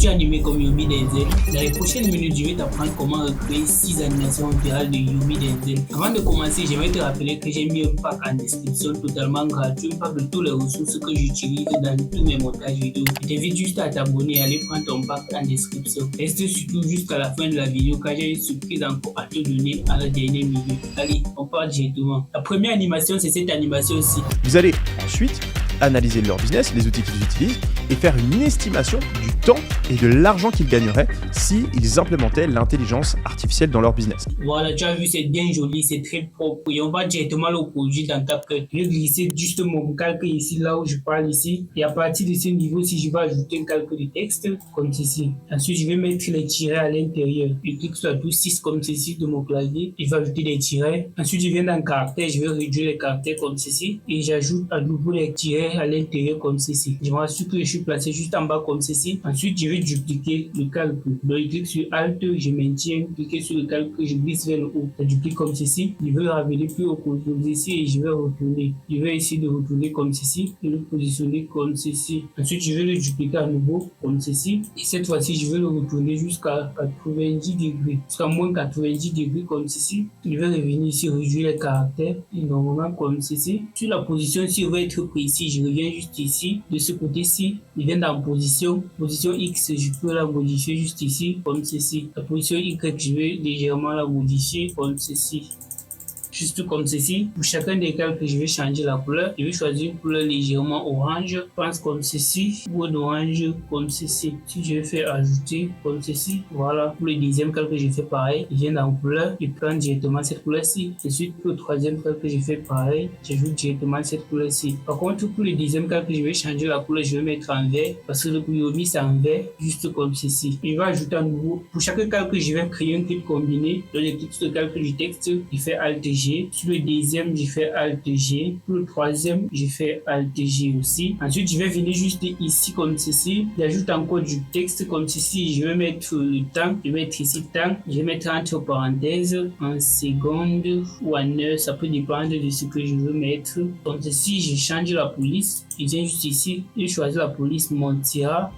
Veux-tu animer comme Yomi Denzel? Dans les prochaines minutes, je vais t'apprendre comment recréer 6 animations virales de Yomi Denzel. Avant de commencer, j'aimerais te rappeler que j'ai mis un pack en description totalement gratuit, un pack de toutes les ressources que j'utilise dans tous mes montages vidéo. Je t'invite juste à t'abonner et aller prendre ton pack en description. Reste surtout jusqu'à la fin de la vidéo car j'ai une surprise encore à te donner à la dernière minute. Allez, on part directement. La première animation, c'est cette animation-ci. Vous allez ensuite analyser leur business, les outils qu'ils utilisent et faire une estimation du temps et de l'argent qu'ils gagneraient s'ils implémentaient l'intelligence artificielle dans leur business. Voilà, tu as vu, c'est bien joli, c'est très propre et on va directement le produire dans CapCut. Je vais glisser juste mon calque ici, là où je parle ici, et à partir de ce niveau-ci, je vais ajouter un calque de texte comme ceci. Ensuite, je vais mettre les tirets à l'intérieur. Je clique sur la touche 6 comme ceci de mon clavier, je vais ajouter des tirets. Ensuite, je viens dans caractère, je vais réduire les caractères comme ceci et j'ajoute à nouveau les tirets à l'intérieur comme ceci. Je m'assure que je suis placé juste en bas comme ceci. Ensuite, je vais dupliquer le calque. Donc, je clique sur Alt, je maintiens, cliquer sur le calque, je glisse vers le haut. Je duplique comme ceci. Je vais le ramener plus haut comme ceci et je vais retourner. Je vais essayer de retourner comme ceci et le positionner comme ceci. Ensuite, je vais le dupliquer à nouveau comme ceci. Et cette fois-ci, je vais le retourner jusqu'à 90 degrés. Jusqu'à moins 90 degrés comme ceci. Je vais revenir ici, réduire les caractères. Et normalement comme ceci. Sur la position ici, je vais être précis. Je reviens juste ici. De ce côté-ci, je viens dans position X. Je peux la modifier juste ici comme ceci. La position Y, je vais légèrement la modifier comme ceci. Juste comme ceci. Pour chacun des calques, je vais changer la couleur. Je vais choisir une couleur légèrement orange. Je pense comme ceci. Ou un orange comme ceci. Si je vais faire ajouter comme ceci. Voilà. Pour le deuxième calque, je fais pareil. Je viens dans couleur. Je prends directement cette couleur-ci. Ensuite, pour le troisième calque, je fais pareil. J'ajoute directement cette couleur-ci. Par contre, pour le deuxième calque, je vais changer la couleur. Je vais mettre en vert. Parce que le Yomi, c'est en vert. Juste comme ceci. Je vais ajouter à nouveau. Pour chaque calque, je vais créer un clip combiné. Dans le clip de calque du texte, je fais Alt G. Sur le deuxième, je fais Alt G. Pour le troisième, je fais Alt G aussi. Ensuite, je vais venir juste ici comme ceci. J'ajoute encore du texte comme ceci. Je vais mettre le temps. Je vais mettre ici temps. Je vais mettre entre parenthèses en secondes ou en heure. Ça peut dépendre de ce que je veux mettre. Comme ceci, je change la police. Je viens juste ici. Je choisis la police Montira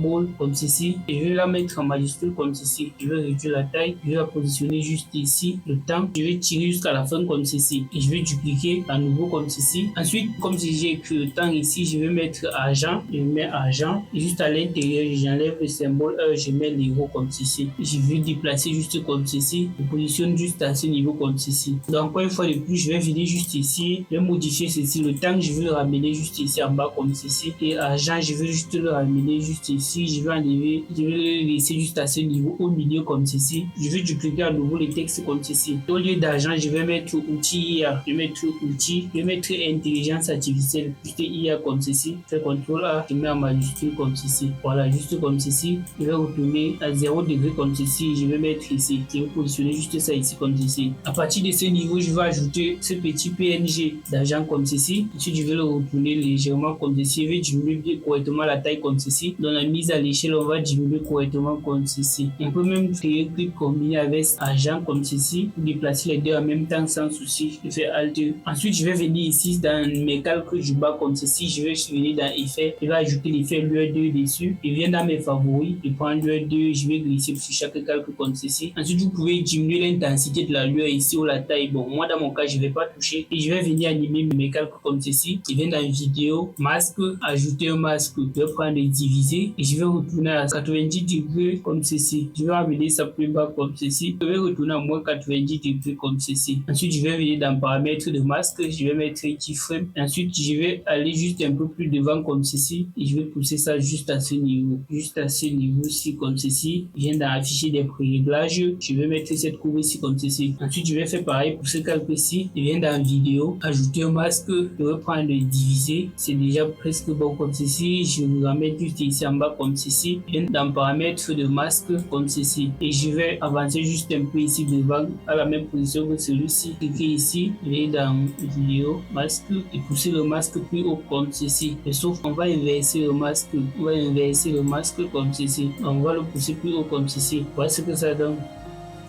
Ball comme ceci. Et je vais la mettre en majuscule comme ceci. Je vais réduire la taille. Je vais la positionner juste ici. Le temps. Je vais tirer jusqu'à la fin comme ceci et je vais dupliquer à nouveau comme ceci. Ensuite, comme si j'ai écrit le temps ici, je vais mettre argent, je mets argent et juste à l'intérieur, j'enlève le symbole heure, je mets l'euro comme ceci. Je vais déplacer juste comme ceci, je positionne juste à ce niveau comme ceci. Donc encore une fois de plus, je vais venir juste ici, je vais modifier ceci, le temps je vais le ramener juste ici en bas comme ceci et argent je vais juste le ramener juste ici, je vais enlever, je vais le laisser juste à ce niveau au milieu comme ceci. Je vais dupliquer à nouveau les textes comme ceci. Au lieu d'argent, je vais mettre outil IA, je vais mettre outil, je vais mettre intelligence artificielle, juste IA comme ceci, je fais CTRL A, je mets en majuscule comme ceci, voilà, juste comme ceci, je vais retourner à 0 degré comme ceci, je vais mettre ici, je vais positionner juste ça ici comme ceci. À partir de ce niveau, je vais ajouter ce petit PNG d'argent comme ceci, ensuite je vais le retourner légèrement comme ceci, je vais diminuer correctement la taille comme ceci, dans la mise à l'échelle, on va diminuer correctement comme ceci. On peut même créer un clip combiné avec argent comme ceci, déplacer les deux en même temps sans souci, je fais Alt. Ensuite, je vais venir ici dans mes calques du bas comme ceci, je vais venir dans effet, je vais ajouter l'effet lueur 2 dessus, je viens dans mes favoris, je prends lueur 2, je vais glisser sur chaque calque comme ceci. Ensuite, vous pouvez diminuer l'intensité de la lueur ici ou la taille. Bon, moi dans mon cas, je vais pas toucher et je vais venir animer mes calques comme ceci. Je viens dans vidéo, masque, ajouter un masque, je vais prendre et diviser et je vais retourner à 90 degrés comme ceci. Je vais ramener ça plus bas comme ceci. Je vais retourner à moins 90 degrés comme ceci. Ensuite, je vais venir dans paramètres de masque, je vais mettre keyframe. Ensuite, je vais aller juste un peu plus devant comme ceci et je vais pousser ça juste à ce niveau. Juste à ce niveau-ci comme ceci. Je viens dans afficher des préréglages. Je vais mettre cette courbe ici comme ceci. Ensuite, je vais faire pareil pour ce calque-ci. Je viens dans vidéo, ajouter un masque. Je vais prendre le diviser. C'est déjà presque bon comme ceci. Je vais remettre juste ici en bas comme ceci. Je viens dans paramètres de masque comme ceci. Et je vais avancer juste un peu ici devant à la même position que celui-ci. Cliquez ici, je vais dans vidéo, masque et pousser le masque plus haut comme ceci. Et sauf qu'on va inverser le masque. On va inverser le masque comme ceci. On va le pousser plus haut comme ceci. Voilà ce que ça donne.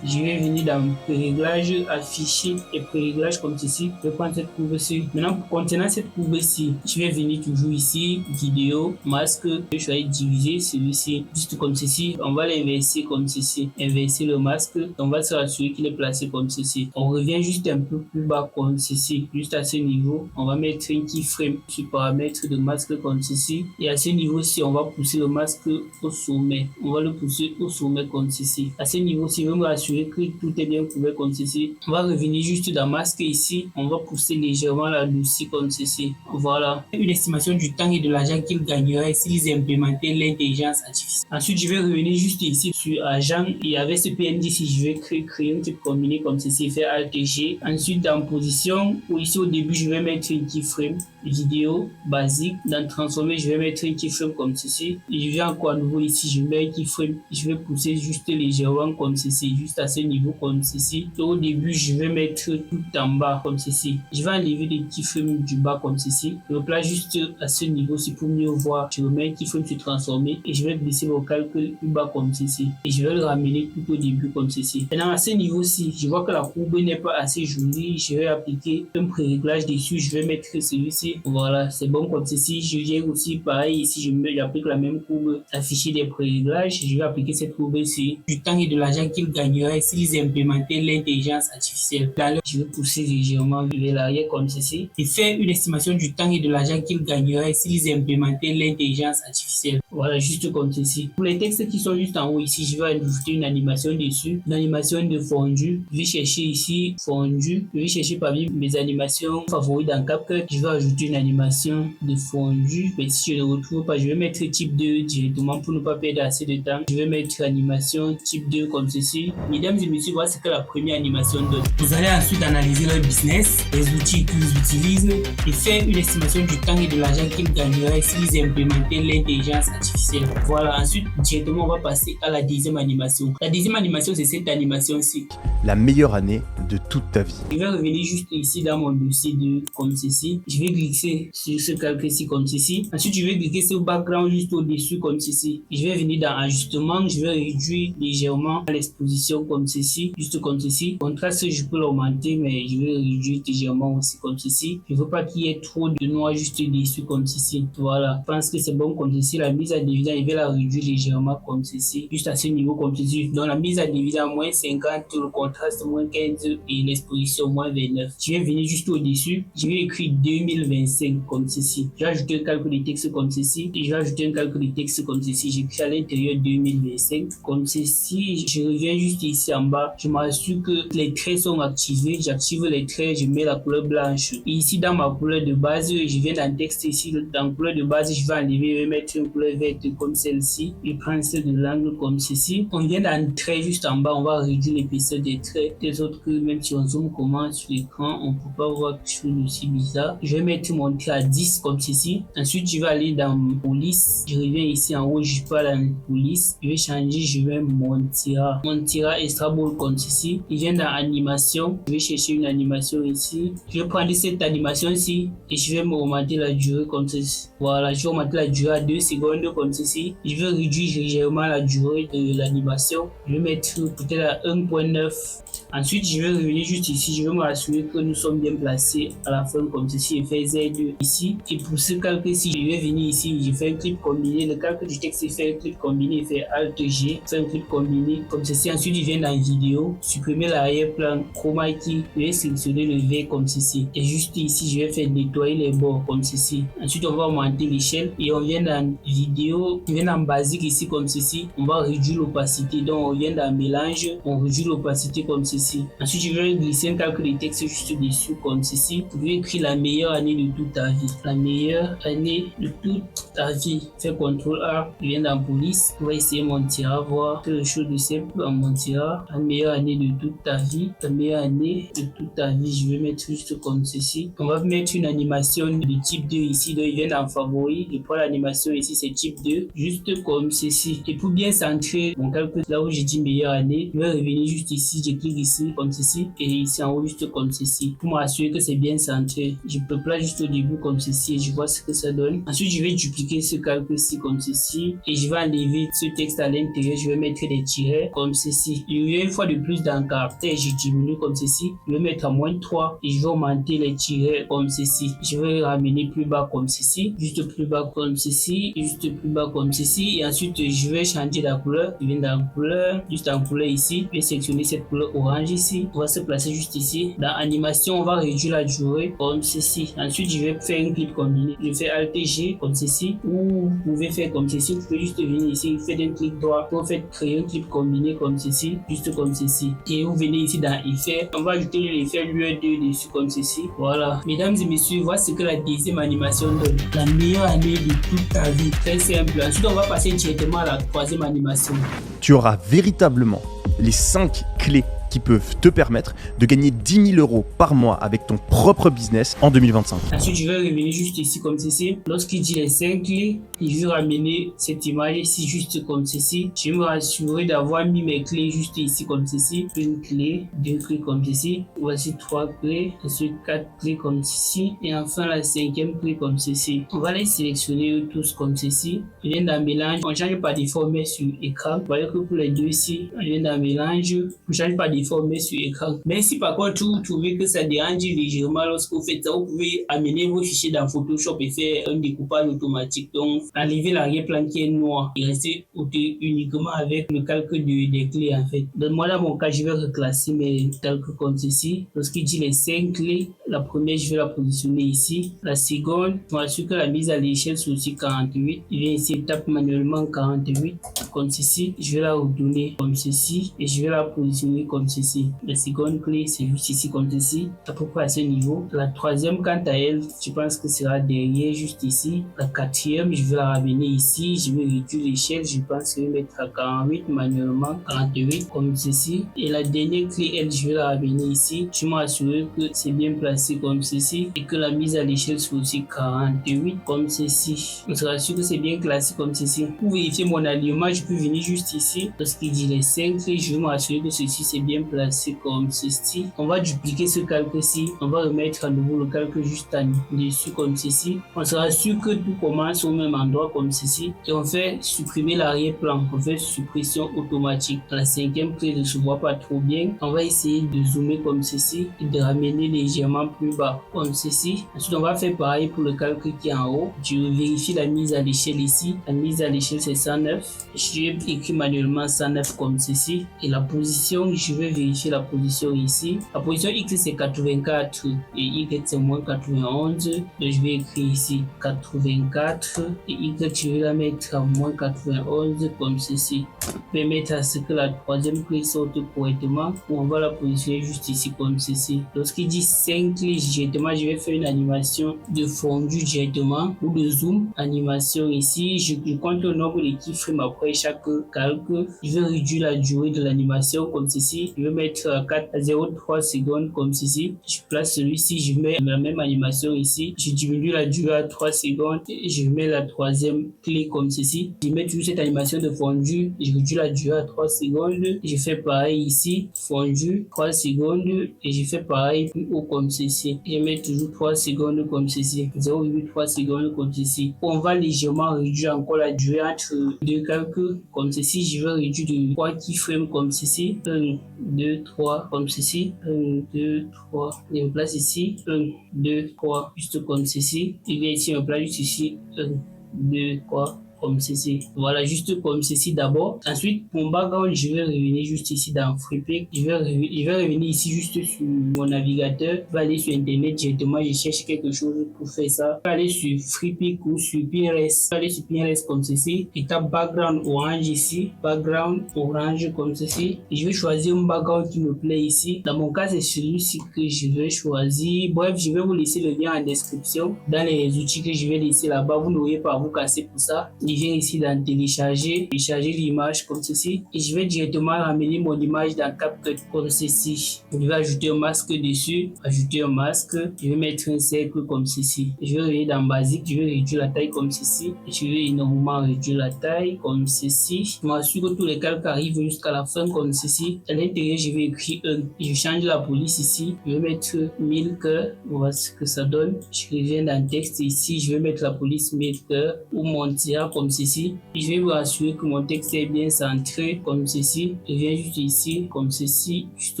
Je vais venir dans pré-réglage, afficher et pré-réglage comme ceci. Je vais prendre cette courbe-ci. Maintenant, contenant cette courbe-ci, je vais venir toujours ici, vidéo, masque. Je vais choisir diviser celui-ci, juste comme ceci. On va l'inverser comme ceci. Inverser le masque. On va se rassurer qu'il est placé comme ceci. On revient juste un peu plus bas comme ceci. Juste à ce niveau, on va mettre un keyframe sur paramètre de masque comme ceci. Et à ce niveau-ci, on va pousser le masque au sommet. On va le pousser au sommet comme ceci. À ce niveau-ci, je vais me rassurer que tout est bien couvert comme ceci. On va revenir juste dans masque ici. On va pousser légèrement là-dessus comme ceci. Voilà. Une estimation du temps et de l'argent qu'ils gagneraient s'ils implémentaient l'intelligence artificielle. Ensuite, je vais revenir juste ici sur agent et avec ce PNG ici, je vais créer un type combiné comme ceci, faire Alt G. Ensuite, dans position, ou ici au début, je vais mettre un keyframe vidéo basique. Dans transformer, je vais mettre un keyframe comme ceci. Et je viens encore à nouveau ici, je mets un keyframe. Je vais pousser juste légèrement comme ceci, juste à ce niveau comme ceci. Et au début, je vais mettre tout en bas comme ceci. Je vais enlever les keyframes du bas comme ceci. Je place juste à ce niveau-ci pour mieux voir. Je remets un keyframe sur transformer et je vais glisser mon calcul plus bas comme ceci. Et je vais le ramener tout au début comme ceci. Maintenant, à ce niveau-ci, je vois que la courbe n'est pas assez jolie. Je vais appliquer un pré-réglage dessus. Je vais mettre celui-ci. Voilà, c'est bon comme ceci. Je viens aussi pareil ici, j'applique la même courbe, afficher des pré-réglages. Je vais appliquer cette courbe ici. Du temps et de l'argent qu'ils gagneraient s'ils implémentaient l'intelligence artificielle. Là, je vais pousser légèrement vers l'arrière comme ceci et faire une estimation du temps et de l'argent qu'ils gagneraient s'ils implémentaient l'intelligence artificielle. Voilà, juste comme ceci. Pour les textes qui sont juste en haut ici, je vais ajouter une animation dessus, une animation de fondu. Je vais chercher ici fondu. Je vais chercher parmi mes animations favorites dans CapCut. Je vais ajouter une animation de fondu. Mais si je ne retrouve pas, je vais mettre type 2 directement pour ne pas perdre assez de temps. Je vais mettre animation type 2 comme ceci. Mesdames et messieurs, voilà ce que la première animation donne. Vous allez ensuite analyser leur business, les outils qu'ils utilisent et faire une estimation du temps et de l'argent qu'ils gagneraient s'ils implémentaient l'intelligence artificielle. Voilà, ensuite directement on va passer à la deuxième animation. La deuxième animation, c'est cette animation-ci. La meilleure année de toute ta vie. Je vais revenir juste ici dans mon dossier de comme ceci. Je vais glisser sur ce calque-ci comme ceci. Ensuite, je vais cliquer sur background juste au-dessus comme ceci. Je vais venir dans ajustement. Je vais réduire légèrement l'exposition comme ceci. Juste comme ceci. Contraste, je peux l'augmenter, mais je vais réduire légèrement aussi comme ceci. Je ne veux pas qu'il y ait trop de noir juste dessus comme ceci. Voilà. Je pense que c'est bon comme ceci. La mise à d'évidence, je vais la réduire légèrement comme ceci. Juste à ce niveau comme ceci. Donc, la mise à d'évidence, moins 50, le contraste, moins 15 et l'exposition, moins 29. Je vais venir juste au-dessus. Je vais écrire 2025 comme ceci. Je vais ajouter un calcul de texte comme ceci. Et je vais ajouter un calcul de texte comme ceci. J'écris à l'intérieur 2025 comme ceci. Je reviens juste ici en bas. Je m'assure que les traits sont activés. J'active les traits. Je mets la couleur blanche. Et ici, dans ma couleur de base, je viens dans le texte ici. Dans la couleur de base, je vais enlever et mettre une couleur verte comme celle-ci. Et prendre celle de l'angle comme ceci. On vient dans le trait juste en bas. On va réduire l'épaisseur des traits. Des autres que même si on zoome comment sur l'écran, on ne peut pas voir quelque chose aussi bizarre. Je vais mettre mon trait à 10 comme ceci. Ensuite, je vais aller dans police. Je reviens ici en haut. Je peux aller dans police. Je vais changer. Je vais Montira extra bold comme ceci. Je viens dans animation. Je vais chercher une animation ici. Je vais prendre cette animation ici et je vais augmenter la durée comme ceci. Voilà, je vais augmenter la durée à 2 secondes comme ceci. Je vais réduire légèrement la durée de l'animation. Je vais mettre peut-être à 1.9. Ensuite, je vais revenir juste ici. Je vais me rassurer que nous sommes bien placés à la fin comme ceci et faire Z2 ici. Et pour ce calque-ci, je vais venir ici. Je fais un clip combiné. Le calque du texte, c'est faire un clip combiné. Fait Alt G. Fait un clip combiné comme ceci. Ensuite, je viens dans vidéo. Supprimer l'arrière-plan. Chroma key. Je vais sélectionner le V comme ceci. Et juste ici, je vais faire nettoyer les bords comme ceci. Ensuite, on va augmenter l'échelle. Et on vient dans vidéo. Je viens dans basique ici comme ceci. On va réduire l'opacité. Donc, on vient dans mélange. On réduit l'opacité comme ceci. Ensuite, je vais glisser un calcul de texte juste dessus comme ceci. Vous pouvez écrire la meilleure année de toute ta vie. La meilleure année de toute ta vie. Fais CTRL A. Je viens dans police. On va essayer Montira, voir quelque chose de simple en Montira. La meilleure année de toute ta vie. La meilleure année de toute ta vie. Je vais mettre juste comme ceci. On va mettre une animation de type 2 ici. Donc, je viens dans favori. Je prends l'animation ici, c'est type type 2, juste comme ceci. Et pour bien centrer mon calcul, là où j'ai dit meilleure année, je vais revenir juste ici, je clique ici comme ceci et ici en haut juste comme ceci pour m'assurer que c'est bien centré. Je peux place juste au début comme ceci et je vois ce que ça donne. Ensuite, je vais dupliquer ce calcul-ci comme ceci et je vais enlever ce texte à l'intérieur. Je vais mettre des tirets comme ceci. Il y a une fois de plus dans le caractère, je diminue comme ceci. Je vais mettre à -3 et je vais augmenter les tirets comme ceci. Je vais ramener plus bas comme ceci, juste plus bas comme ceci, juste plus bas comme ceci. Et ensuite, je vais changer la couleur. Je viens dans la couleur, juste en couleur ici. Je vais sélectionner cette couleur orange ici. On va se placer juste ici. Dans animation, on va réduire la durée comme ceci. Ensuite, je vais faire une clip combinée. Je fais Alt G comme ceci. Ou vous pouvez faire comme ceci. Vous pouvez juste venir ici, faire un clic droit. Vous faites créer un clip combiné comme ceci, juste comme ceci. Et vous venez ici dans Effet. On va ajouter l'effet Lue2 dessus comme ceci. Voilà. Mesdames et messieurs, voici ce que la deuxième animation donne. La meilleure année de toute ta vie. Très simple. Ensuite, on va passer directement à la troisième animation. Tu auras véritablement les 5 clés qui peuvent te permettre de gagner 10 000 € par mois avec ton propre business en 2025. Ensuite, je vais revenir juste ici comme ceci. Lorsqu'il dit les 5 clés, je vais ramener cette image ici juste comme ceci. Je vais me rassurer d'avoir mis mes clés juste ici comme ceci. Une clé, 2 clés comme ceci. Voici 3 clés. Ensuite 4 clés comme ceci. Et enfin la 5e clé comme ceci. On va les sélectionner tous comme ceci. Je viens dans mélange. On change par défaut, on met sur écran. Vous voyez que pour les deux ici, on vient dans mélange. On change par déformé sur écran. Mais si par contre vous trouvez que ça dérange légèrement lorsque vous faites ça, vous pouvez amener vos fichiers dans Photoshop et faire un découpage automatique. Donc enlever l'arrière-plan qui est noir et rester uniquement avec le calcul des clés en fait. Donc moi dans mon cas, je vais reclasser mes calculs comme ceci. Lorsqu'il dit les 5 clés, la première je vais la positionner ici. La seconde, je m'assure que la mise à l'échelle c'est aussi 48. Je viens ici, tape manuellement 48 comme ceci. Je vais la redonner comme ceci et je vais la positionner comme ceci. La seconde clé, c'est juste ici comme ceci, à peu près à ce niveau. La troisième, quant à elle, je pense que sera derrière, juste ici. La quatrième, je vais la ramener ici. Je vais réduire l'échelle. Je pense que je vais mettre à 48 manuellement, 48 comme ceci. Et la dernière clé, elle, je vais la ramener ici. Je m'assure que c'est bien placé comme ceci et que la mise à l'échelle soit aussi 48 comme ceci. On sera sûr que c'est bien classé comme ceci. Pour vérifier mon alignement, je peux venir juste ici. Lorsqu'il dit les 5 clés, je vais m'assurer que ceci c'est bien placé comme ceci. On va dupliquer ce calque-ci. On va remettre à nouveau le calque juste en dessus comme ceci. On sera sûr que tout commence au même endroit comme ceci. Et on fait supprimer l'arrière-plan. On fait suppression automatique. La 5e clé ne se voit pas trop bien. On va essayer de zoomer comme ceci et de ramener légèrement plus bas comme ceci. Ensuite, on va faire pareil pour le calque qui est en haut. Je vérifie la mise à l'échelle ici. La mise à l'échelle c'est 109. Je vais écrire manuellement 109 comme ceci. Et la position, je vais vérifier la position ici. La position X c'est 84 et Y c'est moins 91. Donc je vais écrire ici 84 et Y je vais la mettre à moins 91 comme ceci. Permettre à ce que la troisième clé sorte correctement. Ou on va la positionner juste ici comme ceci. Lorsqu'il dit 5 clés directement, je vais faire une animation de fondu directement ou de zoom. Animation ici, je compte le nombre de keyframes après chaque calque. Je vais réduire la durée de l'animation comme ceci. Je vais mettre à 0,3 secondes comme ceci. Je place celui-ci, je mets la même animation ici. Je diminue la durée à 3 secondes et je mets la troisième clé comme ceci. Je mets toujours cette animation de fondu. Je réduis la durée à 3 secondes. Je fais pareil ici, fondu, 3 secondes et je fais pareil plus haut comme ceci. Je mets toujours 3 secondes comme ceci. 0,3 secondes comme ceci. On va légèrement réduire encore la durée entre deux calculs comme ceci. Je vais réduire de 3 keyframes comme ceci. 1, 2, 3 comme ceci. 1, 2, 3. Je me place ici. 1, 2, 3. Juste comme ceci. Et bien ici, je me place juste ici. 1, 2, 3. Comme ceci. Voilà, juste comme ceci d'abord. Ensuite, mon background, je vais revenir juste ici dans FreePic. Je vais revenir ici juste sur mon navigateur. Je vais aller sur Internet directement. Je cherche quelque chose pour faire ça. Je vais aller sur FreePic ou sur Pinterest. Je vais aller sur Pinterest comme ceci. Et tape background orange ici. Background orange comme ceci. Et je vais choisir un background qui me plaît ici. Dans mon cas, c'est celui-ci que je vais choisir. Bref, je vais vous laisser le lien en description. Dans les outils que je vais laisser là-bas, vous n'aurez pas à vous casser pour ça. je viens ici dans télécharger l'image comme ceci et je vais directement ramener mon image dans CapCut comme ceci. Je vais ajouter un masque dessus, ajouter un masque, je vais mettre un cercle comme ceci. Je vais revenir dans basique, je vais réduire la taille comme ceci et je vais énormément réduire la taille comme ceci. Je m'assure que tous les calques arrivent jusqu'à la fin comme ceci. À l'intérieur, je vais écrire 1. Je change la police ici, je vais mettre 1000 cœurs, voilà ce que ça donne. Je reviens dans le texte ici, je vais mettre la police 1000 cœurs ou mon tirage comme ceci. Je vais vous assurer que mon texte est bien centré comme ceci. Je viens juste ici comme ceci, juste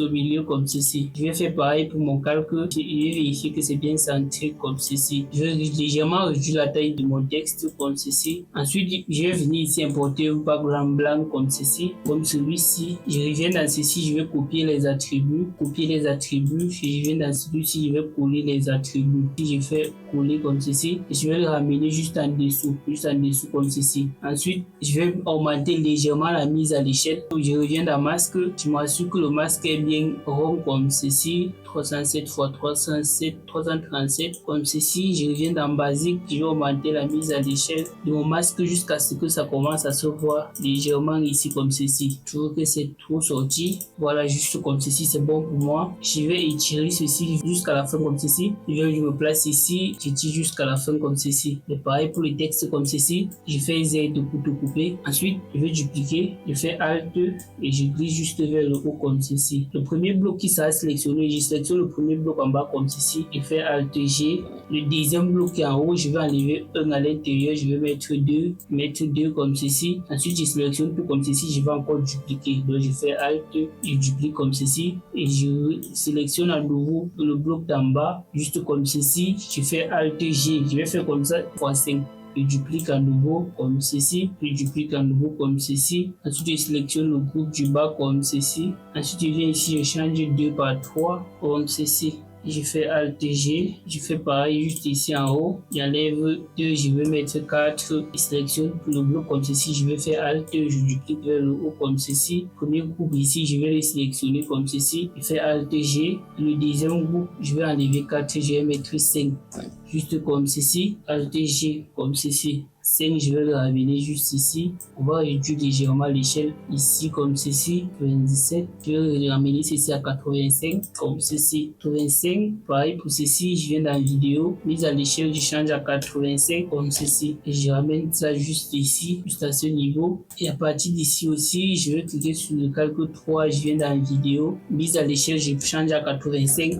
au milieu comme ceci. Je vais faire pareil pour mon calque. Je vais vérifier que c'est bien centré comme ceci. Je vais légèrement réduire la taille de mon texte comme ceci. Ensuite, je vais venir ici importer un background blanc comme ceci, comme celui-ci. Je reviens dans ceci, je vais copier les attributs, je viens dans celui-ci, je vais coller les attributs. Si je fais coller comme ceci, je vais le ramener juste en dessous comme ceci. Ensuite, je vais augmenter légèrement la mise à l'échelle. Je reviens dans masque, je m'assure que le masque est bien rond comme ceci, 307 x 307, 337 comme ceci. Je reviens dans basique, je vais augmenter la mise à l'échelle de mon masque jusqu'à ce que ça commence à se voir légèrement ici comme ceci. Je trouve que c'est trop sorti, voilà, juste comme ceci, c'est bon pour moi. Je vais étirer ceci jusqu'à la fin comme ceci. Je me place ici, j'étire jusqu'à la fin comme ceci. Et pareil pour les textes comme ceci, je fais Z pour tout couper. Ensuite, je vais dupliquer, je fais Alt et je glisse juste vers le haut comme ceci. Le premier bloc qui sera sélectionné, je sélectionne le premier bloc en bas comme ceci et fais Alt G. Le deuxième bloc qui est en haut, je vais enlever 1 à l'intérieur, je vais mettre 2 comme ceci. Ensuite, je sélectionne tout comme ceci, je vais encore dupliquer. Donc, je fais Alt, je duplique comme ceci et je sélectionne à nouveau le bloc d'en bas, juste comme ceci. Je fais Alt G, je vais faire comme ça x5. Je duplique à nouveau comme ceci, je duplique à nouveau comme ceci. Ensuite, je sélectionne le groupe du bas comme ceci. Ensuite, je viens ici, je change 2 par 3 comme ceci. Je fais Alt G, je fais pareil juste ici en haut, j'enlève 2, je vais mettre 4, je sélectionne le bloc comme ceci, je vais faire Alt, je duplique vers le haut comme ceci. Premier groupe ici, je vais le sélectionner comme ceci, je fais Alt G. Le deuxième groupe, je vais enlever 4, je vais mettre 5, juste comme ceci, Alt G comme ceci. 5, je vais le ramener juste ici. On va réduire légèrement l'échelle ici comme ceci, 97. Je vais le ramener ceci à 85 comme ceci, 85. Pareil pour ceci, je viens dans la vidéo, mise à l'échelle, je change à 85 comme ceci. Et je ramène ça juste ici, juste à ce niveau. Et à partir d'ici aussi, je vais cliquer sur le calque 3, je viens dans la vidéo, mise à l'échelle, je change à 85.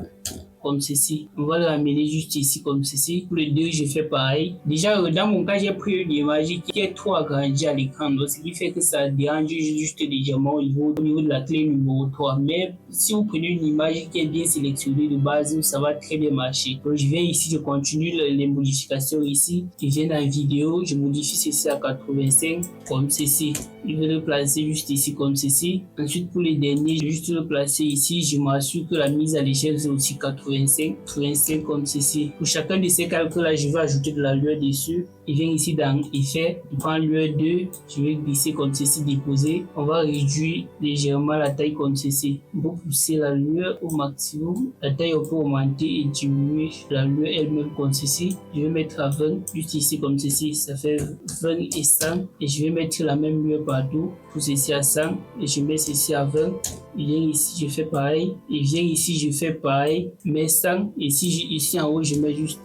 Comme ceci, on va le ramener juste ici comme ceci. Pour les deux, je fais pareil. Déjà, dans mon cas, j'ai pris une image qui est trop agrandie à l'écran, donc ce qui fait que ça dérange juste légèrement au niveau de la clé numéro 3. Mais si vous prenez une image qui est bien sélectionnée de base, ça va très bien marcher. Donc, je viens ici, je continue les modifications ici. Je viens dans la vidéo, je modifie ceci à 85 comme ceci. Je vais le placer juste ici comme ceci. Ensuite, pour les derniers, je vais juste le placer ici. Je m'assure que la mise à l'échelle c'est aussi 85 comme ceci. Pour chacun de ces calculs-là, je vais ajouter de la lueur dessus. Je viens ici dans Effet, je prends lueur 2, je vais glisser comme ceci, déposer. On va réduire légèrement la taille comme ceci. On peut pousser la lueur au maximum. La taille, on peut augmenter et diminuer la lueur elle-même comme ceci. Je vais mettre à 20, juste ici comme ceci. Ça fait 20 et 100. Et je vais mettre la même lueur partout. Pour ceci à 100 et je mets ceci à 20. Je viens ici, je fais pareil. Et viens ici, je fais pareil. Mais 100. Et ici en haut, je mets juste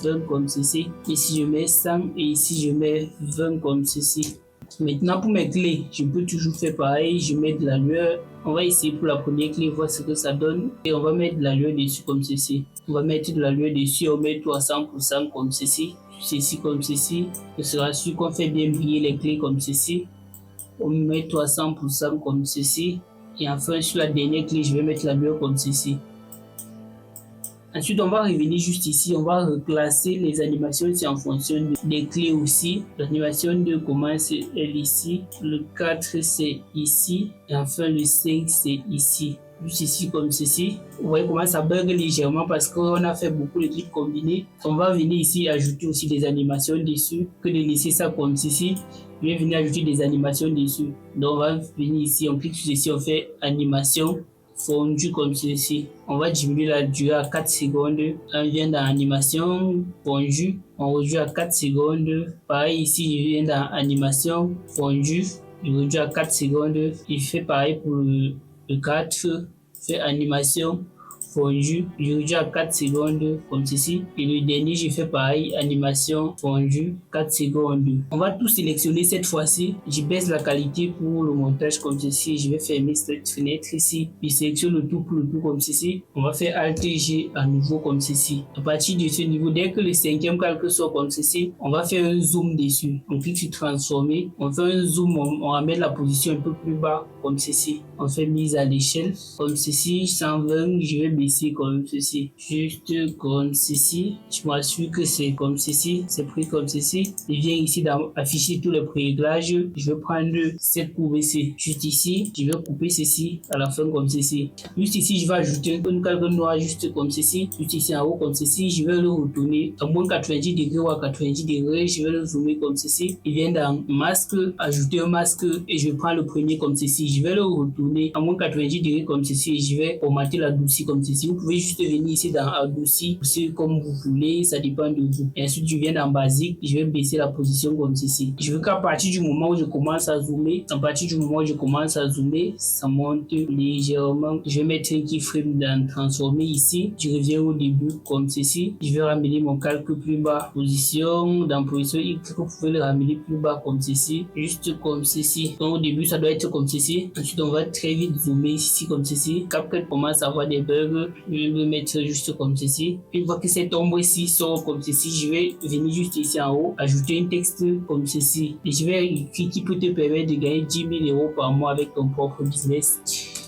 20 comme ceci. Ici, je mets 100. Et ici, je mets 20 comme ceci. Maintenant, pour mes clés, je peux toujours faire pareil. Je mets de la lueur. On va essayer pour la première clé, voir ce que ça donne. Et on va mettre de la lueur dessus comme ceci. On va mettre de la lueur dessus. On met tout à 100% comme ceci. Ceci comme ceci. Ce sera sûr qu'on fait bien briller les clés comme ceci. On met tout à 100% comme ceci. Et enfin, sur la dernière clé, je vais mettre la lueur comme ceci. Ensuite, on va revenir juste ici, on va reclasser les animations ici en fonction des clés aussi. L'animation 2 commence elle ici, le 4 c'est ici, et enfin le 5 c'est ici. Juste ici comme ceci. Vous voyez comment ça bug légèrement parce qu'on a fait beaucoup de clips combinés. On va venir ici ajouter aussi des animations dessus, que de laisser ça comme ceci. Je vais venir ajouter des animations dessus. Donc on va venir ici, on clique sur ceci, on fait animation. fondu comme ceci. On va diminuer la durée à 4 secondes. On vient dans animation fondu. On réduit à 4 secondes. Pareil ici, je viens dans animation fondu. Je réduis à 4 secondes. Il fait pareil pour le 4. Fait animation fondu, je réduis à 4 secondes comme ceci. Et le dernier, je fais pareil, animation fondu, 4 secondes. On va tout sélectionner cette fois-ci. Je baisse la qualité pour le montage comme ceci. Je vais fermer cette fenêtre ici. Je sélectionne le tout pour le tout comme ceci. On va faire Alt G à nouveau comme ceci. À partir de ce niveau, dès que le 5e calque soit comme ceci, on va faire un zoom dessus. On clique sur transformer. On fait un zoom, on ramène la position un peu plus bas comme ceci. On fait mise à l'échelle comme ceci, 120, je vais baisser comme ceci, juste comme ceci. Je m'assure que c'est comme ceci, c'est pris comme ceci. Je viens ici dans afficher tous les préréglages. Je vais prendre cette courbe ici, juste ici. Je vais couper ceci à la fin comme ceci. Juste ici, je vais ajouter une calque noire juste comme ceci. Juste ici en haut comme ceci, je vais le retourner à moins 90 degrés ou à 90 degrés. Je vais le zoomer comme ceci. Je viens dans masque, ajouter un masque et je prends le premier comme ceci. Je vais le retourner à moins 90 degrés comme ceci et je vais augmenter l'adouci comme ceci. Vous pouvez juste venir ici dans adouci, c'est comme vous voulez, ça dépend de vous. Et ensuite, je viens dans basique, je vais baisser la position comme ceci. Je veux qu'à partir du moment où je commence à zoomer, ça monte légèrement. Je vais mettre un keyframe dans transformer ici. Je reviens au début comme ceci. Je vais ramener mon calque plus bas. Position, dans position X, vous pouvez le ramener plus bas comme ceci, juste comme ceci. Donc au début, ça doit être comme ceci. Ensuite, on va très vite zoomer ici comme ceci. CapCut commence à avoir des bugs, je vais le mettre juste comme ceci. Une fois que cette ombre ici sort comme ceci, je vais venir juste ici en haut, ajouter un texte comme ceci. Et je vais écrire qui peut te permettre de gagner 10 000 € par mois avec ton propre business.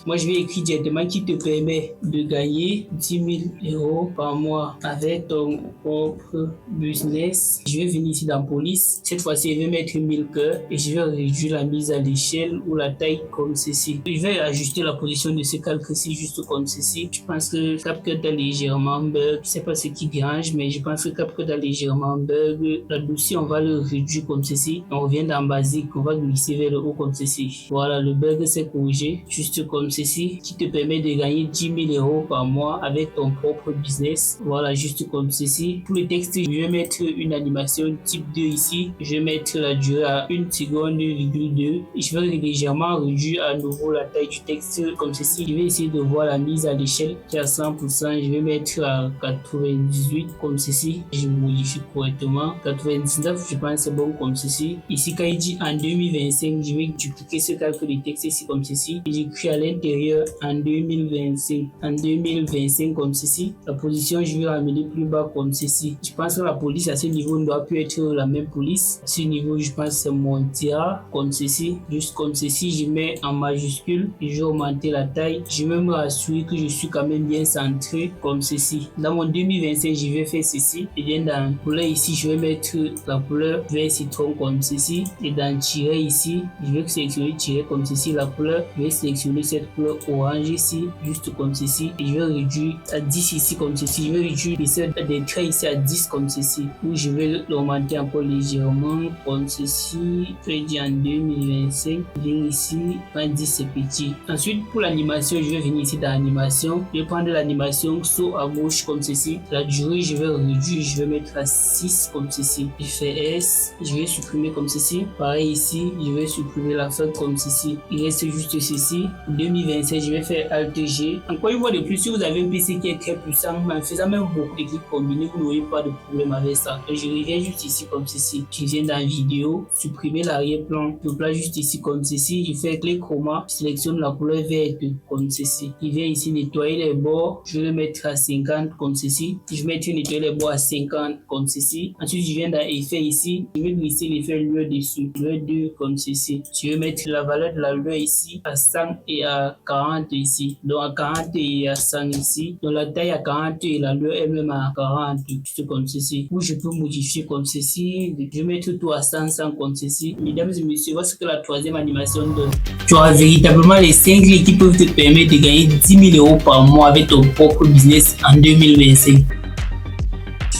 Moi, je vais écrire directement qui te permet de gagner 10 000 € par mois avec ton propre business. Je vais venir ici dans police. Cette fois-ci, je vais mettre 1000 cœurs et je vais réduire la mise à l'échelle ou la taille comme ceci. Je vais ajuster la position de ce calque-ci juste comme ceci. Je pense que CapCut a légèrement bug. Je sais pas ce qui dérange, mais je pense que CapCut a légèrement bug. L'adouci, on va le réduire comme ceci. On revient dans basique, on va glisser vers le haut comme ceci. Voilà, le bug s'est corrigé juste comme ceci, qui te permet de gagner 10 000 € par mois avec ton propre business. Voilà, juste comme ceci. Pour le texte, je vais mettre une animation type 2 ici. Je vais mettre la durée à 1 seconde, et je vais légèrement réduire à nouveau la taille du texte comme ceci. Je vais essayer de voir la mise à l'échelle qui est à 100%. Je vais mettre à 98 comme ceci. Je modifie correctement. 99, je pense c'est bon comme ceci. Ici, quand il dit en 2025, je vais dupliquer ce calque de texte ici comme ceci. Et j'écris à l'intérieur en 2025. En 2025 comme ceci. La position, je vais ramener plus bas comme ceci. Je pense que la police à ce niveau ne doit plus être la même police. À ce niveau, je pense que c'est mon tir comme ceci. Juste comme ceci, je mets en majuscule. Et je vais augmenter la taille. Je vais me rassurer que je suis quand même bien centré comme ceci. Dans mon 2025, je vais faire ceci. Et bien dans la couleur ici, je vais mettre la couleur vert citron comme ceci. Et dans tirer ici, je vais sélectionner tirer comme ceci la couleur. Je vais sélectionner cette couleur orange ici, juste comme ceci. Et je vais réduire à 10 ici comme ceci. Je vais réduire des traits ici à 10 comme ceci. Ou je vais l'augmenter encore légèrement comme ceci. Je vais dire en 2025. Je viens ici, quand 10 c'est petit. Ensuite, pour l'animation, je vais venir ici dans l'animation. Je vais prendre l'animation saut à gauche comme ceci. La durée, je vais réduire, je vais mettre à 6 comme ceci. Je fais S, je vais supprimer comme ceci. Pareil ici, je vais supprimer la fin comme ceci. Il reste juste ceci. 2027, je vais faire Alt G. Encore une fois de plus, si vous avez un PC qui est très puissant, en faisant même beaucoup de clics combinés, vous n'aurez pas de problème avec ça. Donc, je reviens juste ici comme ceci. Je viens dans vidéo, supprimer l'arrière-plan. Je place juste ici comme ceci. Je fais clé chroma, je sélectionne la couleur verte comme ceci. Je viens ici nettoyer les bords. Je vais le mettre à 50 comme ceci. Je vais mettre nettoyer les bords à 50 comme ceci. Ensuite, je viens dans effet ici. Je vais glisser l'effet lueur dessus. Lueur 2 comme ceci. Je vais mettre la valeur de la lueur ici à 100 et à 40 ici. Donc à 40 et à 100 ici. Donc la taille à 40 et la lueur elle-même à 40. Juste comme ceci. Ou je peux modifier comme ceci. Je vais mettre tout à 100 comme ceci. Mesdames et messieurs, voici que la troisième animation donne. Tu as véritablement les 5 clés qui peuvent te permettre de gagner 10 000 € par mois avec ton propre business en 2025.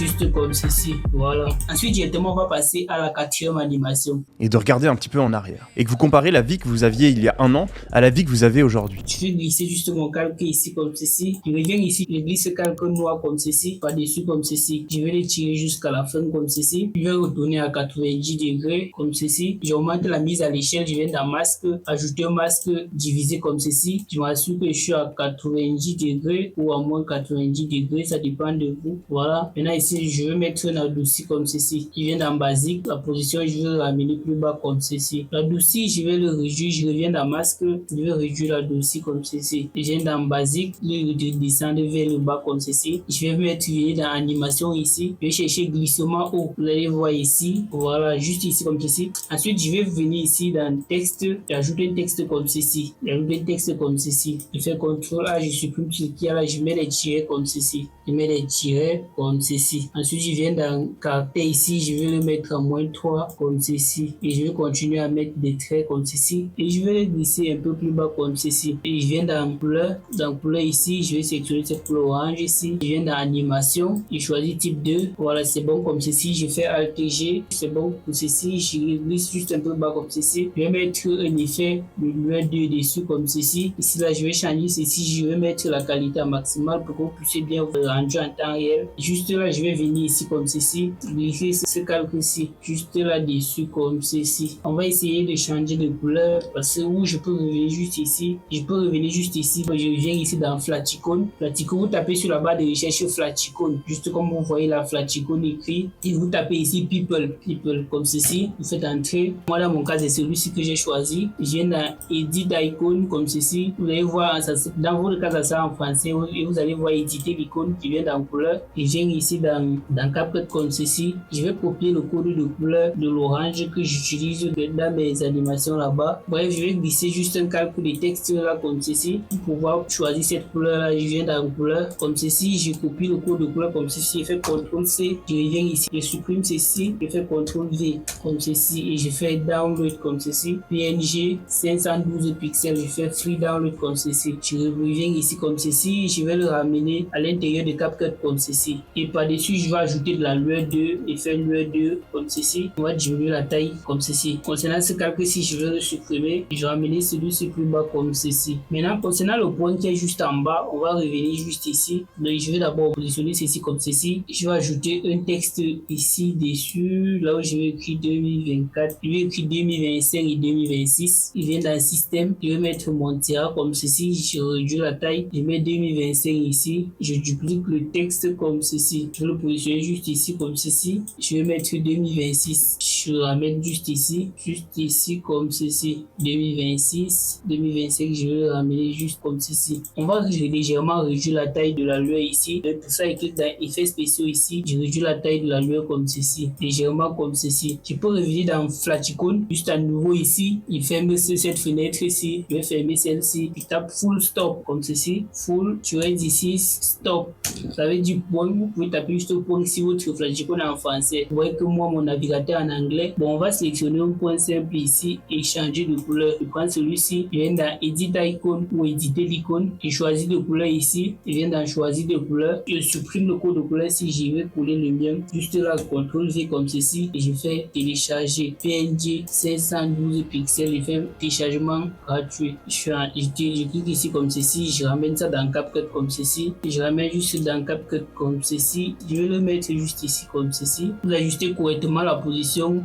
juste comme ceci, voilà. Ensuite, directement, on va passer à la 4e animation. Et de regarder un petit peu en arrière. Et que vous comparez la vie que vous aviez il y a un an à la vie que vous avez aujourd'hui. Je vais glisser juste mon calque ici comme ceci. Je reviens ici, je glisse ce calque noir comme ceci, par-dessus comme ceci. Je vais le tirer jusqu'à la fin comme ceci. Je vais retourner à 90 degrés comme ceci. J'augmente la mise à l'échelle, je viens dans masque, ajouter un masque divisé comme ceci. Je m'assure que je suis à 90 degrés ou à moins 90 degrés, ça dépend de vous. Voilà. Maintenant ici, je vais mettre un adouci comme ceci. Je viens dans basique, la position, je vais le ramener plus bas comme ceci. L'adouci, je vais le réduire, je reviens dans masque, je vais réduire l'adouci comme ceci. Je viens dans basique, je descends vers le bas comme ceci. Je vais mettre dans animation ici. Je vais chercher glissement haut. Vous allez voir ici. Voilà, juste ici comme ceci. Ensuite, je vais venir ici dans texte. J'ajoute un texte comme ceci. J'ajoute un texte comme ceci. Je fais CTRL A, je supprime ce qu'il y a là. Je mets les tirets comme ceci. Je mets les tirets comme ceci. Ensuite, je viens dans caractère ici. Je vais le mettre à -3 comme ceci. Et je vais continuer à mettre des traits comme ceci. Et je vais le glisser un peu plus bas comme ceci. Et je viens dans couleur. Dans couleur ici, je vais sélectionner cette couleur orange ici. Je viens dans animation. Je choisis type 2. Voilà, c'est bon comme ceci. Je fais Alt G. C'est bon pour ceci. Je glisse juste un peu bas comme ceci. Je vais mettre un effet de lueur 2 dessus comme ceci. Ici là, je vais changer ceci. Je vais mettre la qualité à maximale pour que vous puissiez bien vous rendre en temps réel. Juste là, je vais venir ici comme ceci. Glisser ce calque ici. Juste là dessus comme ceci. On va essayer de changer de couleur parce que où je peux revenir juste ici. Je peux revenir juste ici. Je viens ici dans Flaticone. Flaticone, vous tapez sur la barre de recherche Flaticone. Juste comme vous voyez la Flaticone écrit. Et vous tapez ici People comme ceci. Vous faites entrer. Moi, dans mon cas, c'est celui-ci que j'ai choisi. Je viens dans Edit d'icône comme ceci. Vous allez voir, dans votre cas, ça sera en français. Et vous allez voir éditer l'icône qui vient dans couleur. Et je viens ici dans CapCut comme ceci. Je vais copier le code de couleur de l'orange que j'utilise dans mes animations là-bas. Bref, je vais glisser juste un calque de texte là comme ceci. Pour pouvoir choisir cette couleur là, je viens dans couleur comme ceci. Je copie le code de couleur comme ceci. Je fais CTRL C. Je reviens ici. Je supprime ceci. Je fais CTRL V comme ceci. Et je fais download comme ceci. PNG 512 pixels. Je fais free download comme ceci. Je reviens ici comme ceci. Je vais le ramener à l'intérieur de CapCut comme ceci. Et par-dessus, je vais ajouter de la lueur 2. Effet lueur 2 comme ceci. On va diminuer la taille comme ceci. Concernant ce calque-ci, je vais le supprimer. Je vais ramener celui-ci plus bas comme ceci. Maintenant, concernant le point qui est juste en bas, on va revenir juste ici. Donc, je vais d'abord positionner ceci comme ceci. Je vais ajouter un texte ici dessus. Là où je vais écrire 2024. Je vais écrire 2025 et 2026. Il vient dans le système. Je vais mettre mon tiret comme ceci. Je réduis la taille. Je mets 2025 ici. Je duplique le texte comme ceci. Je vais le positionner juste ici comme ceci. Je vais mettre 2026. Je vais ramène juste ici comme ceci. 2026, 2025, je vais le ramener juste comme ceci. On va légèrement réduire la taille de la lueur ici. Donc pour ça, je clique dans effets spéciaux ici. Je réduis la taille de la lueur comme ceci. Légèrement comme ceci. Je peux revenir dans Flaticone. Juste à nouveau ici. Il ferme cette fenêtre ici. Je vais fermer celle-ci. Je tape full stop comme ceci. Full. Tu restes ici. Stop. Ça veut dire point. Vous pouvez taper juste point si votre Flaticone est en français. Vous voyez que moi, mon navigateur en anglais. Bon, on va sélectionner un point simple ici et changer de couleur. Je prends celui-ci. Je viens dans Edit icône ou éditer l'icône. Je choisis de couleur ici. Je viens dans choisir de couleur. Je supprime le code de couleur si je vais coller le mien. Juste là, CTRL V comme ceci. Et je fais télécharger PNG 512 pixels. Je fais téléchargement gratuit. Je clique ici comme ceci. Je ramène ça dans CapCut comme ceci. Et je ramène juste dans CapCut comme ceci. Je vais le mettre juste ici comme ceci. Vous ajustez correctement la position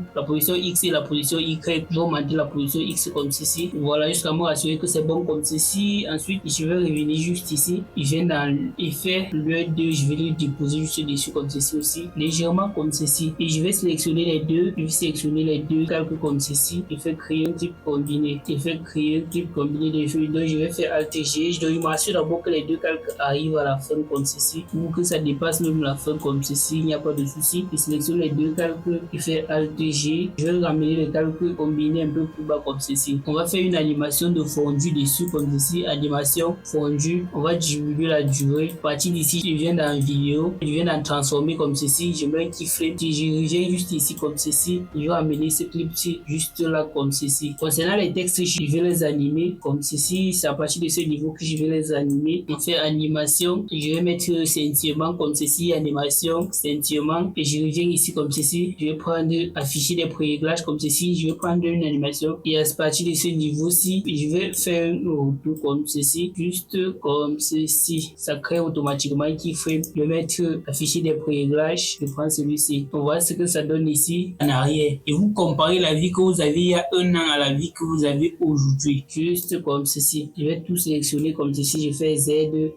X et la position Y. Je vais augmenter la position X comme ceci. Voilà, jusqu'à me rassurer que c'est bon comme ceci. Ensuite, je vais revenir juste ici. Je viens dans effet lueur 2. Je vais le déposer juste dessus comme ceci aussi. Légèrement comme ceci. Et je vais sélectionner les deux. Je vais sélectionner les deux calques comme ceci. Je fais créer un type combiné. Je fais créer un type combiné des feuilles. Donc, je vais faire Alt G. Je dois m'assurer d'abord que les deux calques arrivent à la fin comme ceci. Ou que ça dépasse même la fin comme ceci. Il n'y a pas de souci. Je sélectionne les deux calques. Je fais Alt que j'ai, je vais ramener le calque combiné un peu plus bas comme ceci. On va faire une animation de fondu dessus comme ceci, animation fondu. On va diminuer la durée. À partir d'ici, je viens dans vidéo, je viens dans transformer comme ceci. Je mets un keyframe, je reviens juste ici comme ceci. Je vais amener ce clip-ci juste là comme ceci. Concernant les textes, je vais les animer comme ceci. C'est à partir de ce niveau que je vais les animer. On fait animation, je vais mettre sentiment comme ceci, animation, sentiment, et je reviens ici comme ceci. Je vais prendre afficher des pré-réglages comme ceci. Je vais prendre une animation et à partir de ce niveau-ci, je vais faire un retour comme ceci, juste comme ceci. Ça crée automatiquement un keyframe. Je vais mettre afficher des pré-réglages. Je prends celui-ci. On voit ce que ça donne ici en arrière. Et vous comparez la vie que vous avez il y a un an à la vie que vous avez aujourd'hui. Juste comme ceci. Je vais tout sélectionner comme ceci. Je fais Z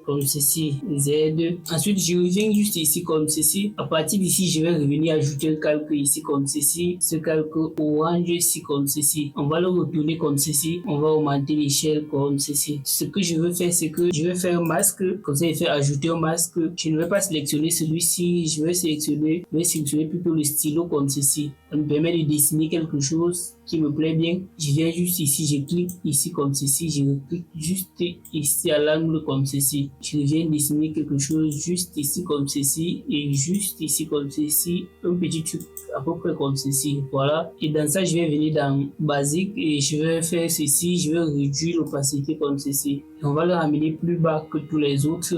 comme ceci. Z. Ensuite, je reviens juste ici comme ceci. À partir d'ici, je vais revenir ajouter un calque ici comme ceci. Ce calque orange ici comme ceci. On va le retourner comme ceci. On va augmenter l'échelle comme ceci. Ce que je veux faire, c'est que je vais faire un masque. Comme ça, je vais ajouter un masque. Je ne vais pas sélectionner celui-ci. Je vais sélectionner plutôt le stylo comme ceci. Ça me permet de dessiner quelque chose qui me plaît bien. Je viens juste ici, je clique ici comme ceci, je clique juste ici à l'angle comme ceci. Je viens dessiner quelque chose juste ici comme ceci et juste ici comme ceci, un petit truc à peu près comme ceci. Voilà. Et dans ça, je vais venir dans basique et je vais faire ceci, je vais réduire l'opacité comme ceci. Et on va le ramener plus bas que tous les autres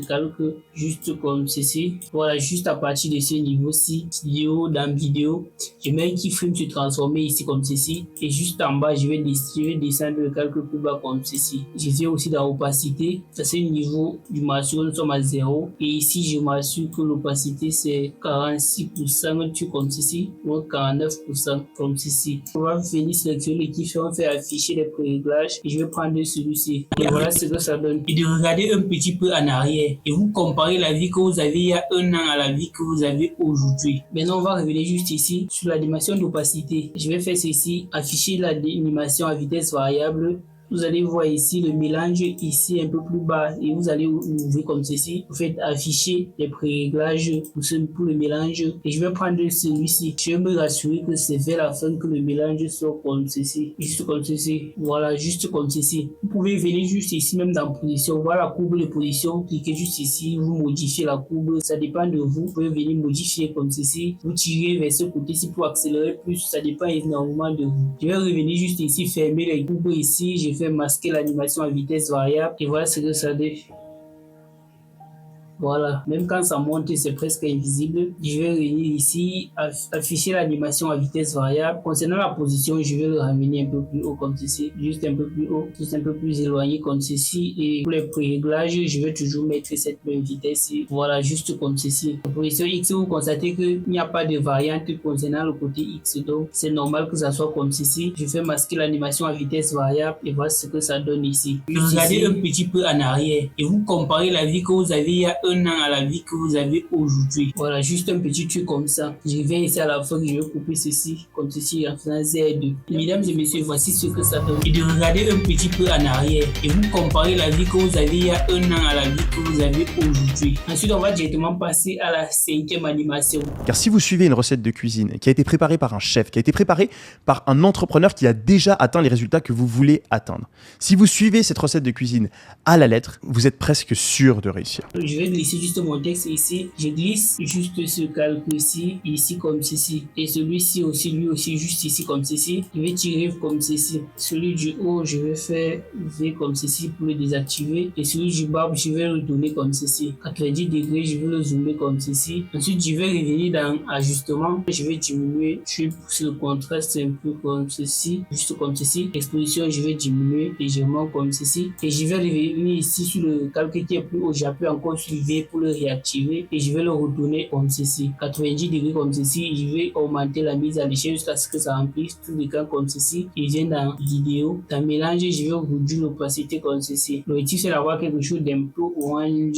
calques, juste comme ceci. Voilà, juste à partir de ce niveau-ci, dans vidéo, je mets un keyframe se transformer ici comme ceci et juste en bas je vais descendre le calque plus bas comme ceci. Je viens aussi dans opacité, ça c'est le niveau du masure, nous sommes à 0 et ici je m'assure que l'opacité c'est 46%, tu comme ceci ou 49% comme ceci. On va venir sélectionner le keyframe, on fait afficher les pré-réglages et je vais prendre celui-ci et voilà ce que ça donne. Et de regarder un petit peu en arrière et vous comparez la vie que vous avez il y a un an à la vie que vous avez aujourd'hui. Maintenant on va revenir juste ici sur l'animation d'opacité. Je vais faire ceci, afficher l'animation à vitesse variable. Vous allez voir ici le mélange ici un peu plus bas et vous allez ouvrir comme ceci. Vous faites afficher les pré-réglages pour le mélange et je vais prendre celui-ci. Je vais me rassurer que c'est vers la fin que le mélange sort comme ceci. Juste comme ceci. Voilà, juste comme ceci. Vous pouvez venir juste ici même dans position. Voilà la courbe de position. Cliquez juste ici. Vous modifiez la courbe. Ça dépend de vous. Vous pouvez venir modifier comme ceci. Vous tirez vers ce côté-ci pour accélérer plus. Ça dépend énormément de vous. Je vais revenir juste ici, fermer les courbes ici. Je vais masquer l'animation à vitesse variable et voilà ce que ça donne. Voilà, même quand ça monte, c'est presque invisible. Je vais venir ici, afficher l'animation à vitesse variable. Concernant la position, je vais le ramener un peu plus haut comme ceci, juste un peu plus haut, juste un peu plus éloigné comme ceci. Et pour les pré-réglages, je vais toujours mettre cette même vitesse. Voilà, juste comme ceci. La position X, vous constatez qu'il n'y a pas de variante concernant le côté X, donc c'est normal que ça soit comme ceci. Je fais masquer l'animation à vitesse variable et voilà ce que ça donne ici. Regardez un petit peu en arrière et vous comparez la vie que vous avez il y a un an à la vie que vous avez aujourd'hui. Voilà, juste un petit truc comme ça. Je vais ici à la fin, je vais couper ceci, comme ceci, en faisant Z2. Mesdames et messieurs, voici ce que ça donne. Et de regarder un petit peu en arrière et vous comparez la vie que vous avez il y a un an à la vie que vous avez aujourd'hui. Ensuite, on va directement passer à la 5e animation. Car si vous suivez une recette de cuisine qui a été préparée par un chef, qui a été préparée par un entrepreneur qui a déjà atteint les résultats que vous voulez atteindre, si vous suivez cette recette de cuisine à la lettre, vous êtes presque sûr de réussir. Je vais glisser juste mon texte ici. Je glisse juste ce calque ici comme ceci. Et celui-ci aussi, lui aussi, juste ici comme ceci. Je vais tirer comme ceci. Celui du haut, je vais faire V comme ceci pour le désactiver. Et celui du bas, je vais le tourner comme ceci. 90 degrés, je vais le zoomer comme ceci. Ensuite, je vais revenir dans ajustement. Je vais diminuer. Je vais pousser le contraste un peu comme ceci. Juste comme ceci. Exposition, je vais diminuer légèrement comme ceci. Et je vais revenir ici sur le calque qui est plus haut. J'appuie encore sur V pour le réactiver. Et je vais le retourner comme ceci. 90 degrés comme ceci. Je vais augmenter la mise à l'échelle jusqu'à ce que ça remplisse tout l'écran comme ceci. Et je viens dans vidéo. Dans mélange, je vais réduire l'opacité comme ceci. L'objectif, c'est d'avoir quelque chose d'un peu orange.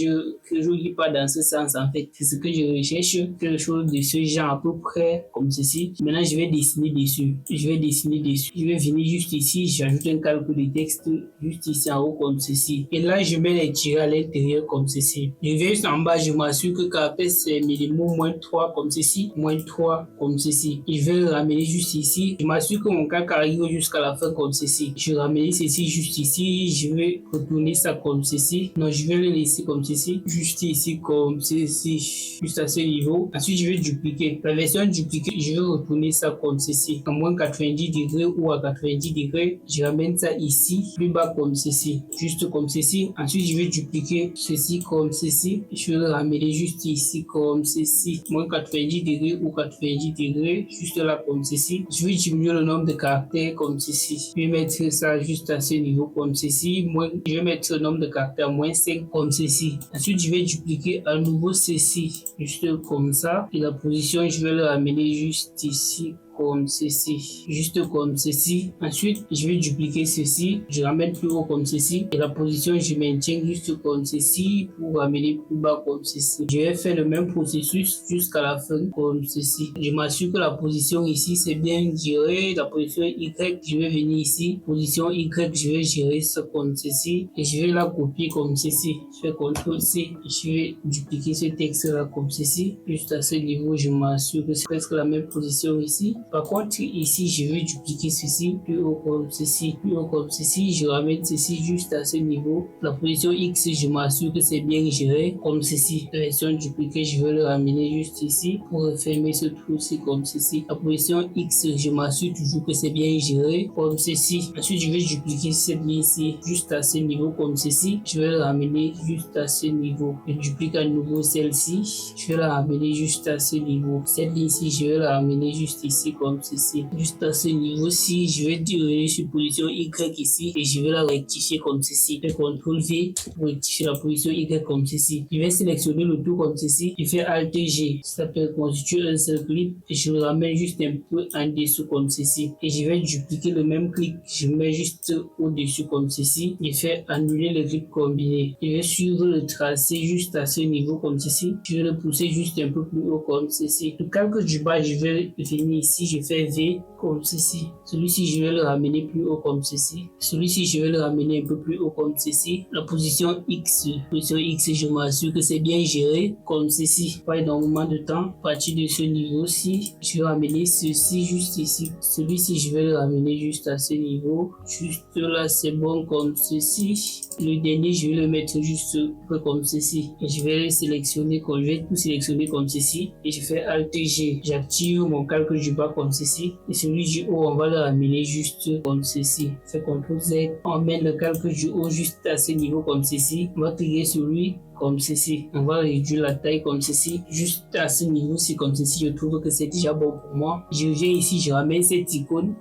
Quelque chose qui part dans ce sens en fait. C'est ce que je recherche. Quelque chose de ce genre à peu près comme ceci. Maintenant, je vais dessiner dessus. Je vais venir juste ici. J'ajoute un calque de texte juste ici en haut comme ceci. Et là, je mets les tirets à l'intérieur comme ceci. Je viens juste en bas, je m'assure que caractère c'est minimum -3 comme ceci, -3 comme ceci. Je vais le ramener juste ici. Je m'assure que mon calque arrive jusqu'à la fin comme ceci. Je ramène ceci juste ici. Je vais retourner ça comme ceci. Non, je vais le laisser comme ceci. Juste ici comme ceci. Juste à ce niveau. Ensuite, je vais dupliquer. La version dupliquée, je vais retourner ça comme ceci. À moins 90 degrés ou à 90 degrés. Je ramène ça ici. Plus bas comme ceci. Juste comme ceci. Ensuite, je vais dupliquer ceci comme ceci. Je vais le ramener juste ici comme ceci. Moins 90 degrés ou 90 degrés. Juste là comme ceci. Je vais diminuer le nombre de caractères comme ceci. Je vais mettre ça juste à ce niveau comme ceci. Je vais mettre le nombre de caractères -5 comme ceci. Ensuite, je vais dupliquer à nouveau ceci. Juste comme ça. Et la position, je vais le ramener juste ici comme ceci, juste comme ceci. Ensuite, je vais dupliquer ceci, je ramène plus haut comme ceci et la position, je maintiens juste comme ceci pour ramener plus bas comme ceci. Je vais faire le même processus jusqu'à la fin comme ceci. Je m'assure que la position ici, c'est bien géré. La position Y, je vais venir ici. Position Y, je vais gérer ça comme ceci et je vais la copier comme ceci. Je fais CTRL-C, je vais dupliquer ce texte-là comme ceci. Juste à ce niveau, je m'assure que c'est presque la même position ici. Par contre, ici, je vais dupliquer ceci, plus haut comme ceci, plus haut comme ceci. Je ramène ceci juste à ce niveau. La position X, je m'assure que c'est bien géré, comme ceci. La version dupliquée, je vais le ramener juste ici pour refermer ce trou-ci comme ceci. La position X, je m'assure toujours que c'est bien géré, comme ceci. Ensuite, je vais dupliquer cette ligne-ci juste à ce niveau comme ceci. Je vais le ramener juste à ce niveau. Je duplique à nouveau celle-ci. Je vais la ramener juste à ce niveau. Cette ligne-ci, je vais la ramener juste ici comme ceci. Juste à ce niveau-ci, je vais revenir sur position Y ici et je vais la rectifier comme ceci. Je fais CTRL V pour rectifier la position Y comme ceci. Je vais sélectionner le tout comme ceci. Je fais Alt G. Ça peut constituer un seul clip et je le ramène juste un peu en dessous comme ceci. Et je vais dupliquer le même clic. Je mets juste au-dessus comme ceci. Je fais annuler le clip combiné. Je vais suivre le tracé juste à ce niveau comme ceci. Je vais le pousser juste un peu plus haut comme ceci. Le calque du bas, je vais venir ici. Je fais V comme ceci. Celui-ci, je vais le ramener plus haut comme ceci. Celui-ci, je vais le ramener un peu plus haut comme ceci. La position X, je m'assure que c'est bien géré comme ceci. Pas énormément de temps. À partir de ce niveau-ci, je vais ramener ceci juste ici. Celui-ci, je vais le ramener juste à ce niveau. Juste là, c'est bon comme ceci. Le dernier, je vais le mettre juste comme ceci. Et je vais le sélectionner comme, je vais tout sélectionner comme ceci. Et je fais Alt G. J'active mon calque du bas comme ceci. Et celui du haut, on va le ramener juste comme ceci. Fait CTRL Z. On met le calque du haut juste à ce niveau comme ceci. On va cliquer sur lui comme ceci. On va réduire la taille comme ceci. Juste à ce niveau-ci comme ceci. Je trouve que c'est déjà bon pour moi. Je viens ici, je ramène cette icône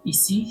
ici.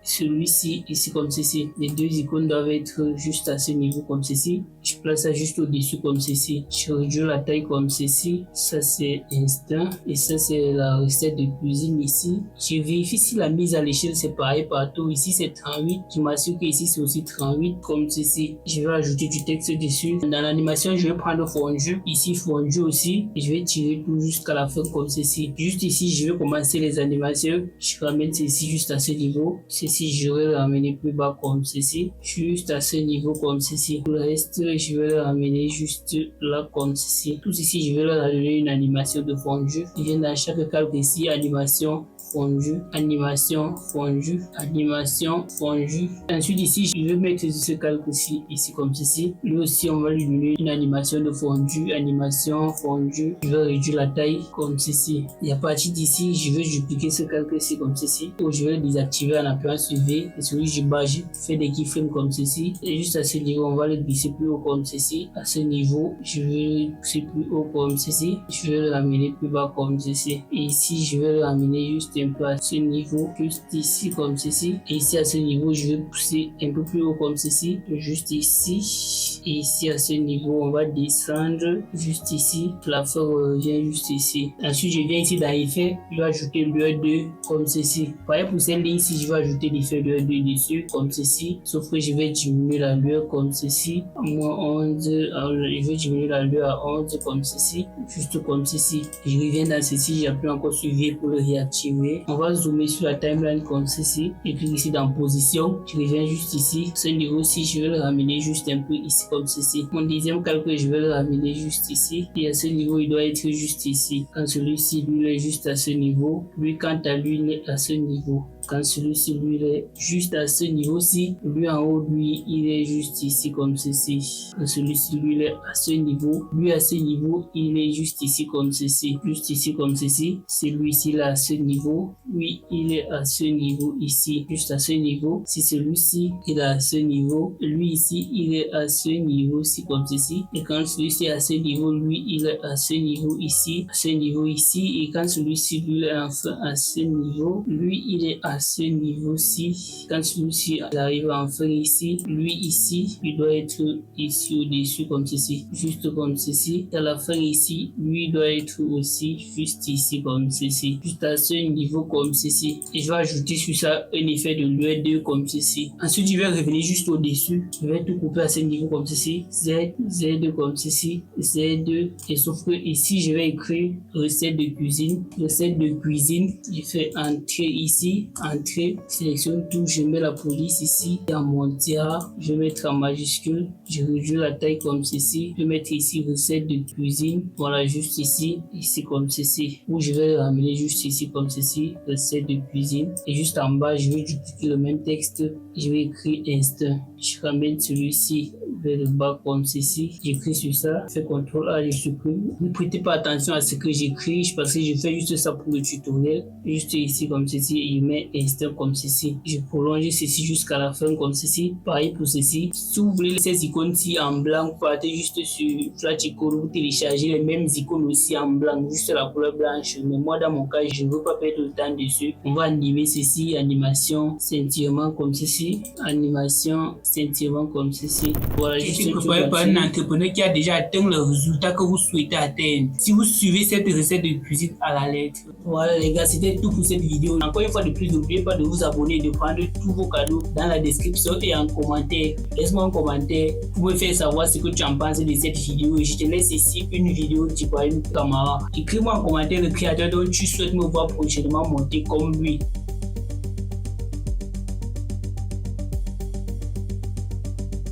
Celui-ci ici comme ceci. Les deux icônes doivent être juste à ce niveau comme ceci. Je place ça juste au-dessus comme ceci. Je réduis la taille comme ceci. Ça c'est instant. Et ça c'est la recette de cuisine ici. Je vérifie si la mise à l'échelle c'est pareil partout. Ici c'est 38. Je m'assure que ici c'est aussi 38 comme ceci. Je vais ajouter du texte dessus. Dans l'animation je vais prendre fondu. Ici fondu aussi. Et je vais tirer tout jusqu'à la fin comme ceci. Juste ici je vais commencer les animations. Je ramène ceci juste à ce niveau. Ceci je vais le ramener plus bas comme ceci. Juste à ce niveau comme ceci. Pour le reste je vais le ramener juste là comme ceci. Tout ici je vais leur donner une animation de fondu. Je viens dans chaque calque ici, animation fondu, animation fondu, animation fondu. Ensuite ici je vais mettre ce calque ici comme ceci. Lui aussi on va lui donner une animation de fondu, animation fondu. Je vais réduire la taille comme ceci. Et à partir d'ici je vais dupliquer ce calque ici comme ceci. Ou je vais le désactiver en appuyant sur V. Et celui du bas je fais des keyframes comme ceci. Et juste à ce niveau on va le glisser plus haut comme ceci. À ce niveau je vais le pousser plus haut comme ceci. Je vais le ramener plus bas comme ceci. Et ici je vais le ramener juste un peu à ce niveau, juste ici comme ceci. Et ici à ce niveau je vais pousser un peu plus haut comme ceci, juste ici. Et ici à ce niveau on va descendre juste ici. La fin revient juste ici. Ensuite je viens ici dans effet, je vais ajouter lueur 2 comme ceci. Pareil pour cette ligne ici, je vais ajouter l'effet lueur 2 dessus comme ceci. Sauf que je vais diminuer la lueur comme ceci. Moins 11, je vais diminuer la lueur à 11 comme ceci, juste comme ceci. Je reviens dans ceci, j'appuie encore sur V pour le réactiver. On va zoomer sur la timeline comme ceci. Et puis ici dans position, je reviens juste ici. Ce niveau-ci, je vais le ramener juste un peu ici comme ceci. Mon deuxième calque, je vais le ramener juste ici. Et à ce niveau, il doit être juste ici. Quand celui-ci, lui, il est juste à ce niveau. Lui, quant à lui, il est à ce niveau. Quand celui-ci, lui, il est juste à ce niveau-ci. Lui, en haut, lui, il est juste ici comme ceci. Quand celui-ci, lui, il est à ce niveau. Lui, à ce niveau, il est juste ici comme ceci. Juste ici comme ceci. Celui-ci, là, à ce niveau. Lui, il est à ce niveau ici. Juste à ce niveau. Si celui-ci, il est à ce niveau. Lui, ici, il est à ce niveau-ci comme ceci. Et quand celui-ci est à ce niveau, lui, il est à ce niveau ici. À ce niveau ici. Et quand celui-ci, lui, est enfin à ce niveau, lui, il est à ce niveau-ci. Quand celui-ci arrive enfin ici, lui ici, il doit être ici au-dessus comme ceci, juste comme ceci. À la fin ici, lui il doit être aussi juste ici comme ceci, juste à ce niveau comme ceci. Et je vais ajouter sur ça un effet de lueur 2 comme ceci. Ensuite, je vais revenir juste au-dessus. Je vais tout couper à ce niveau comme ceci. Z, Z2 comme ceci, Z2. Et sauf que ici, je vais écrire recette de cuisine. Recette de cuisine. Je fais entrer ici. Entrée, sélectionne tout, je mets la police ici, dans mon tiers, je vais mettre en majuscule, je réduis la taille comme ceci, je vais mettre ici recette de cuisine, voilà juste ici comme ceci, ou je vais ramener juste ici comme ceci, recette de cuisine, et juste en bas, je vais dupliquer le même texte, je vais écrire instinct, je ramène celui-ci vers le bas comme ceci, j'écris sur ça, je fais CTRL A, je supprime, ne prêtez pas attention à ce que j'écris, parce que je fais juste ça pour le tutoriel, juste ici comme ceci, et je mets instant comme ceci. Je prolonge ceci jusqu'à la fin comme ceci. Pareil pour ceci. Si vous voulez ces icônes-ci en blanc, vous partez juste sur Flash Icône, vous téléchargez les mêmes icônes aussi en blanc, juste la couleur blanche. Mais moi, dans mon cas, je ne veux pas perdre le temps dessus. On va animer ceci, animation, scintillement comme ceci, animation, scintillement comme ceci. Voilà, juste préparé par un entrepreneur qui a déjà atteint le résultat que vous souhaitez atteindre. Si vous suivez cette recette de cuisine à la lettre. Voilà les gars, c'était tout pour cette vidéo. Encore une fois de plus, n'oubliez pas de vous abonner et de prendre tous vos cadeaux dans la description et en commentaire. Laisse-moi un commentaire. Vous pouvez faire savoir ce que tu en penses de cette vidéo. Et je te laisse ici une vidéo d'Ibrahim Kamara. Écris-moi en commentaire le créateur dont tu souhaites me voir prochainement monter comme lui.